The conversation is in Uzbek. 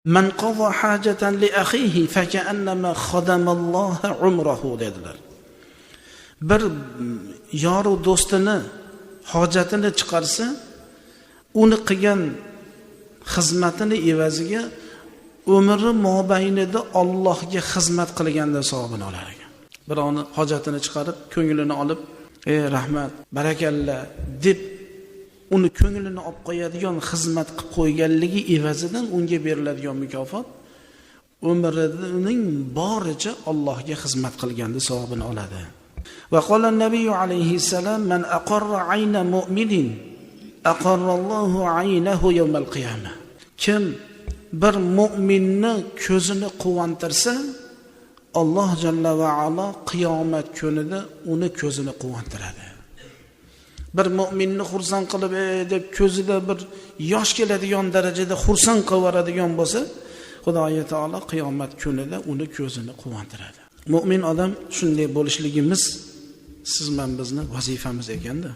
Man qada hajatan li akhihi fakannama khadamalloha umrahu dedilar. Bir yoru do'stini hojatini chiqarsa, uni qilgan xizmatini evaziga umri mobaynida Allohga xizmat qilganda savobini olar ekan. Birovni hojatini chiqarib, ko'nglini olib, rahmat, barakalla deb uni ko'nglini olib qo'yadigan xizmat qilib qo'yganligi evazidan unga beriladigan mukofot umrining boricha Allohga xizmat qilganda savobini oladi. Va qala an-nabiy alayhi salam man aqarra ayna mu'minin aqarrallohu aynahu yawmal qiyamah. Kim bir mu'minni ko'zini quvontirsa, Alloh jalla va ala qiyomat kunida uni ko'zini quvontiradi. Bir mu'minni xursand qilib deb ko'zida bir yosh keladigan darajada xursand qilib bo'lsa, Xudoy taolo qiyomat kunida uni ko'zini quvontiradi. Mu'min odam shunday bo'lishligimiz siz men bizni vazifamiz ekanda.